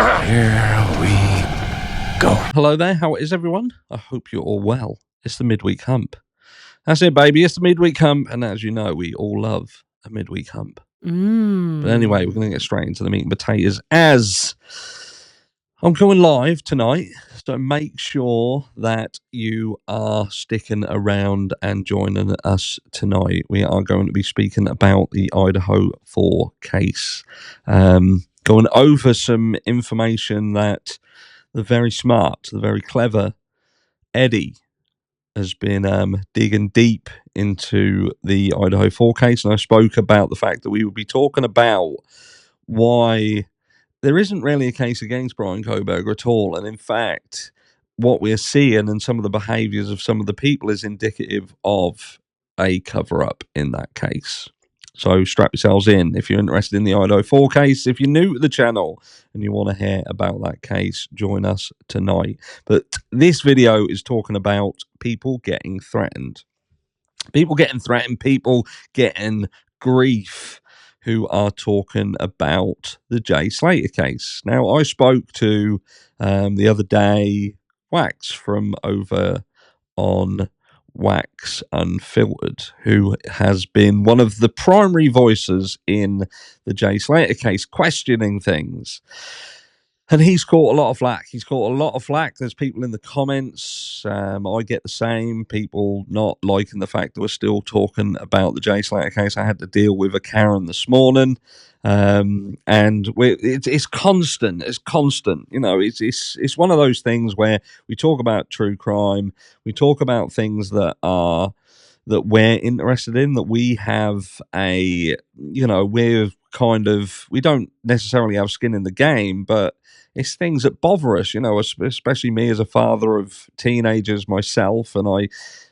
Here we go. Hello there, how is everyone? I hope you're all well. It's the midweek hump. That's it, baby. It's the midweek hump, and as you know, we all love a midweek hump. But anyway, we're going to get straight into the meat and potatoes as I'm going live tonight, so make sure that you are sticking around and joining us tonight. We are going to be speaking about the Idaho 4 case, going over some information that the very smart, the very clever Eddie has been digging deep into the Idaho 4 case, and I spoke about the fact that we would be talking about why there isn't really a case against Brian Koberger at all. And in fact, what we're seeing and some of the behaviors of some of the people is indicative of a cover-up in that case. So strap yourselves in if you're interested in the Idaho 4 case. If you're new to the channel and you want to hear about that case, join us tonight. But this video is talking about people getting threatened. People getting threatened, people getting grief, who are talking about the Jay Slater case. Now, I spoke to the other day Wax from over on Wax Unfiltered, who has been one of the primary voices in the Jay Slater case, questioning things. And he's caught a lot of flack. He's caught a lot of flack. There's people in the comments. I get the same. People not liking the fact that we're still talking about the Jay Slater case. I had to deal with a Karen this morning. And it's constant. It's constant. You know, it's one of those things where we talk about true crime. We talk about things that we're interested in, that we have we don't necessarily have skin in the game, but it's things that bother us, you know, especially me as a father of teenagers myself. And I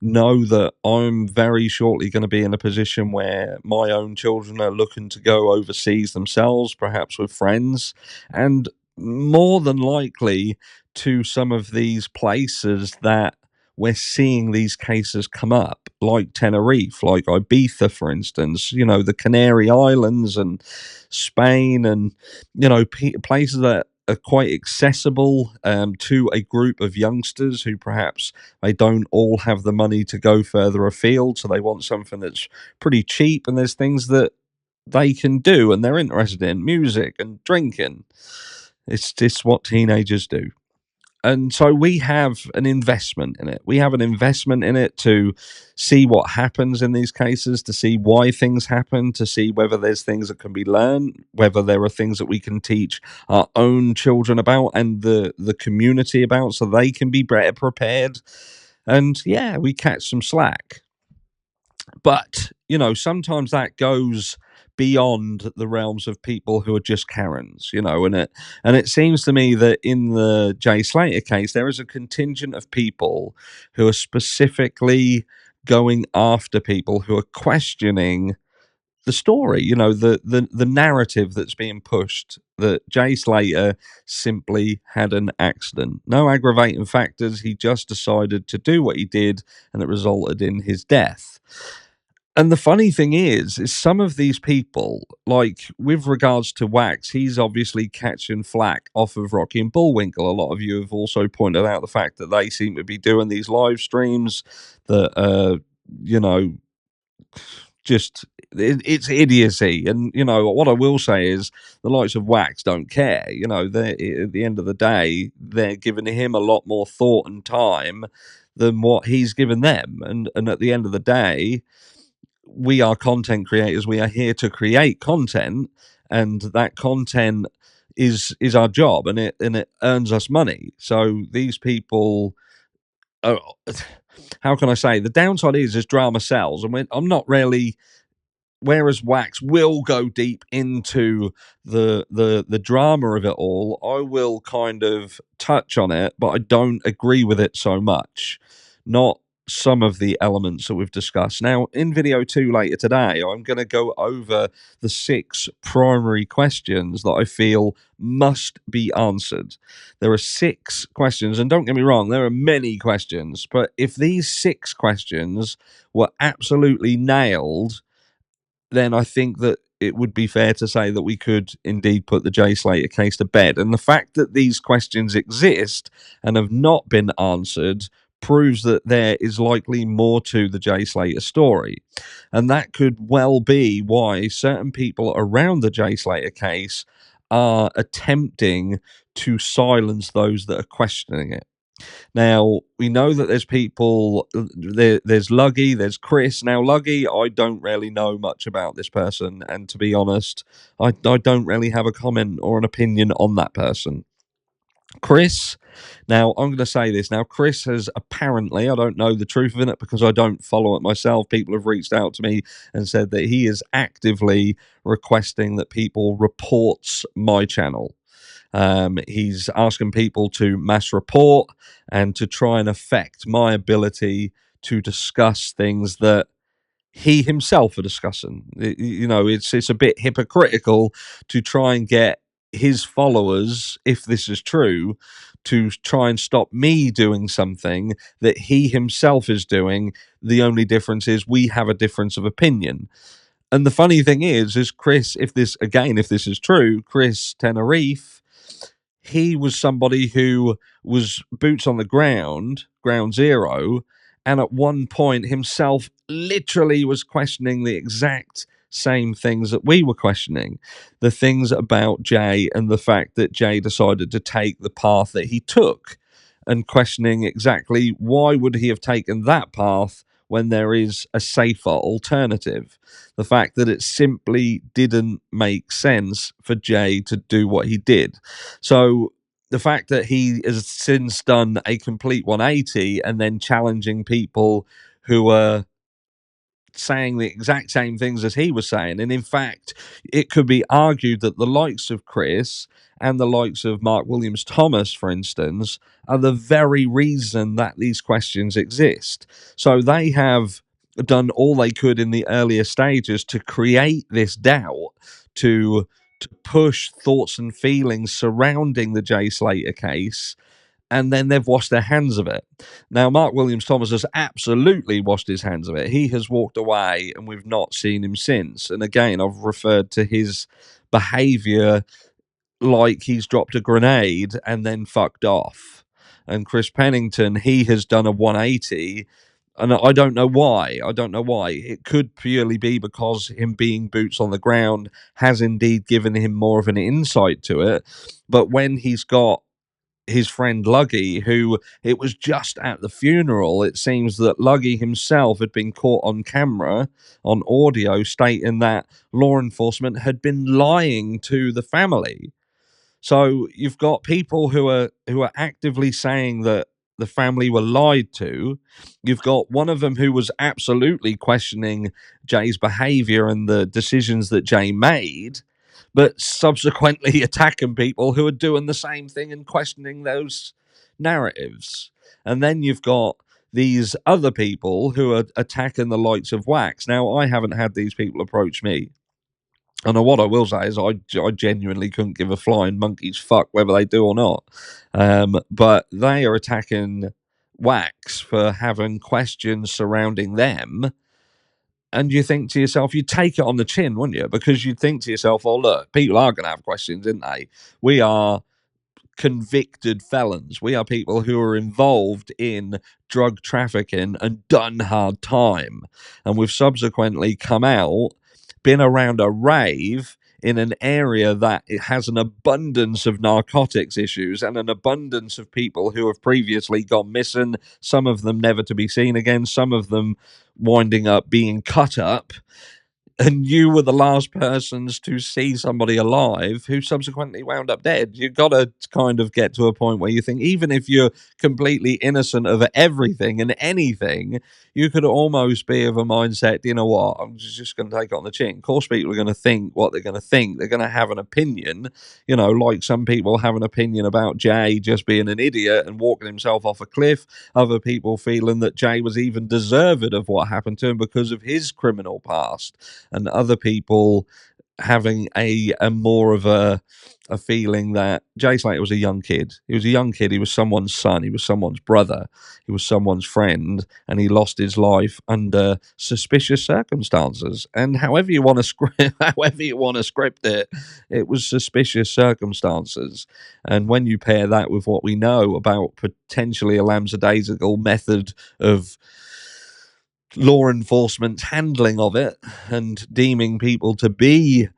know that I'm very shortly going to be in a position where my own children are looking to go overseas themselves, perhaps with friends, and more than likely to some of these places that we're seeing these cases come up, like Tenerife, like Ibiza, for instance, you know, the Canary Islands and Spain, and, you know, places that are quite accessible to a group of youngsters who perhaps they don't all have the money to go further afield, so they want something that's pretty cheap, and there's things that they can do and they're interested in, music and drinking. It's just what teenagers do. And so we have an investment in it. We have an investment in it to see what happens in these cases, to see why things happen, to see whether there's things that can be learned, whether there are things that we can teach our own children about and the community about, so they can be better prepared. And yeah, we catch some slack. But, you know, sometimes that goes beyond the realms of people who are just Karens, you know, and it seems to me that in the Jay Slater case, there is a contingent of people who are specifically going after people who are questioning the story, you know, the narrative that's being pushed, that Jay Slater simply had an accident. No aggravating factors. He just decided to do what he did, and it resulted in his death. And the funny thing is some of these people, like with regards to Wax, he's obviously catching flack off of Rocky and Bullwinkle. A lot of you have also pointed out the fact that they seem to be doing these live streams that, you know, just it's idiocy. And, you know, what I will say is the likes of Wax don't care. You know, at the end of the day, they're giving him a lot more thought and time than what he's given them. And at the end of the day, we are content creators. We are here to create content, and that content is our job, and it earns us money. So these people, how can I say? The downside is drama sells, and I'm not really. Whereas Wax will go deep into the drama of it all, I will kind of touch on it, but I don't agree with it so much. Not some of the elements that we've discussed. Now, in video 2 later today, I'm going to go over the 6 primary questions that I feel must be answered. There are 6 questions, and don't get me wrong, there are many questions, but if these 6 questions were absolutely nailed, then I think that it would be fair to say that we could indeed put the Jay Slater case to bed. And the fact that these questions exist and have not been answered proves that there is likely more to the Jay Slater story. And that could well be why certain people around the Jay Slater case are attempting to silence those that are questioning it. Now, we know that there's people, there's Luggy, there's Chris. Now, Luggy, I don't really know much about this person. And to be honest, I don't really have a comment or an opinion on that person. Chris, now I'm going to say this. Now, Chris has apparently, I don't know the truth of it because I don't follow it myself. People have reached out to me and said that he is actively requesting that people reports my channel. He's asking people to mass report and to try and affect my ability to discuss things that he himself are discussing. You know, it's a bit hypocritical to try and get his followers, if this is true, to try and stop me doing something that he himself is doing. The only difference is we have a difference of opinion. And the funny thing is Chris, if this is true, Chris Tenerife, he was somebody who was boots on the ground, ground zero, and at one point himself literally was questioning the exact same things that we were questioning. The things about Jay and the fact that Jay decided to take the path that he took, and questioning exactly why would he have taken that path when there is a safer alternative. The fact that it simply didn't make sense for Jay to do what he did. So the fact that he has since done a complete 180 and then challenging people who are saying the exact same things as he was saying. And in fact, it could be argued that the likes of Chris and the likes of Mark Williams Thomas, for instance, are the very reason that these questions exist. So they have done all they could in the earlier stages to create this doubt, to push thoughts and feelings surrounding the Jay Slater case, and then they've washed their hands of it. Now, Mark Williams Thomas has absolutely washed his hands of it. He has walked away, and we've not seen him since. And again, I've referred to his behavior like he's dropped a grenade and then fucked off. And Chris Pennington, he has done a 180, and I don't know why. I don't know why. It could purely be because him being boots on the ground has indeed given him more of an insight to it. But when he's got his friend Luggy, who it was just at the funeral, it seems that Luggy himself had been caught on camera, on audio, stating that law enforcement had been lying to the family. So you've got people who are actively saying that the family were lied to. You've got one of them who was absolutely questioning Jay's behavior and the decisions that Jay made, but subsequently attacking people who are doing the same thing and questioning those narratives. And then you've got these other people who are attacking the likes of Wax. Now, I haven't had these people approach me. And what I will say is I genuinely couldn't give a flying monkey's fuck whether they do or not. But they are attacking Wax for having questions surrounding them. And you think to yourself, you'd take it on the chin, wouldn't you? Because you'd think to yourself, oh, look, people are going to have questions, aren't they? We are convicted felons. We are people who are involved in drug trafficking and done hard time. And we've subsequently come out, been around a rave in an area that it has an abundance of narcotics issues and an abundance of people who have previously gone missing, some of them never to be seen again, some of them winding up being cut up. And you were the last persons to see somebody alive who subsequently wound up dead. You've got to kind of get to a point where you think, even if you're completely innocent of everything and anything, you could almost be of a mindset, you know what, I'm just going to take it on the chin. Of course, people are going to think what they're going to think. They're going to have an opinion, you know, like some people have an opinion about Jay just being an idiot and walking himself off a cliff. Other people feeling that Jay was even deserved of what happened to him because of his criminal past. And other people having a more of a feeling that Jay Slater was a young kid. He was a young kid. He was someone's son. He was someone's brother. He was someone's friend, and he lost his life under suspicious circumstances. And however you want to script it, it was suspicious circumstances. And when you pair that with what we know about potentially a lackadaisical method of law enforcement's handling of it and deeming people to be,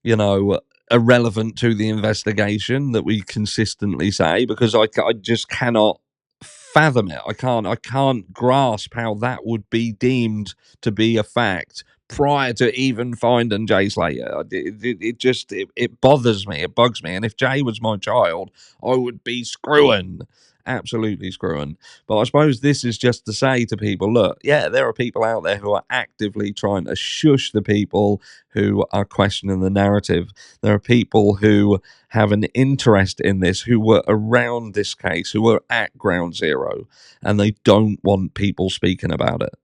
you know, irrelevant to the investigation that we consistently say, because I just cannot fathom it. I can't grasp how that would be deemed to be a fact prior to even finding Jay Slater. It bothers me. It bugs me. And if Jay was my child, I would be screwing. Absolutely screwing. But I suppose this is just to say to people, look, yeah, there are people out there who are actively trying to shush the people who are questioning the narrative. There are people who have an interest in this, who were around this case, who were at ground zero, and they don't want people speaking about it.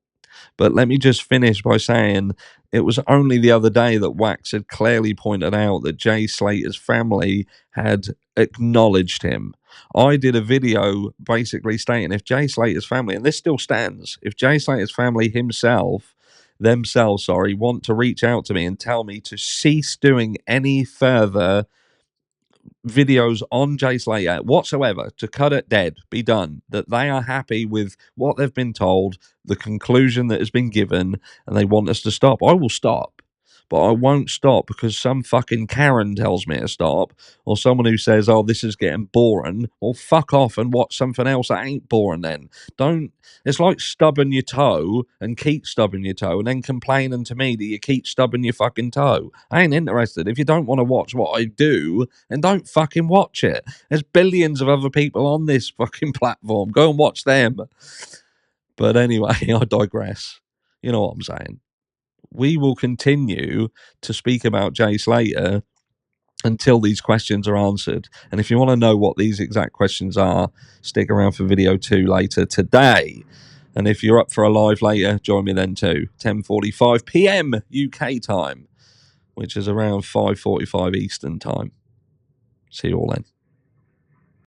But let me just finish by saying it was only the other day that Wax had clearly pointed out that Jay Slater's family had acknowledged him. I did a video basically stating if Jay Slater's family, and this still stands, if Jay Slater's family themselves, want to reach out to me and tell me to cease doing any further videos on Jay Slater whatsoever, to cut it dead, be done, that they are happy with what they've been told, the conclusion that has been given, and they want us to stop, I will stop. But I won't stop because some fucking Karen tells me to stop, or someone who says, oh, this is getting boring. Well, fuck off and watch something else that ain't boring then. Don't. It's like stubbing your toe and keep stubbing your toe and then complaining to me that you keep stubbing your fucking toe. I ain't interested. If you don't want to watch what I do, then don't fucking watch it. There's billions of other people on this fucking platform. Go and watch them. But anyway, I digress. You know what I'm saying. We will continue to speak about Jay Slater until these questions are answered. And if you want to know what these exact questions are, stick around for video 2 later today. And if you're up for a live later, join me then too. 10:45 p.m. UK time, which is around 5:45 Eastern time. See you all then.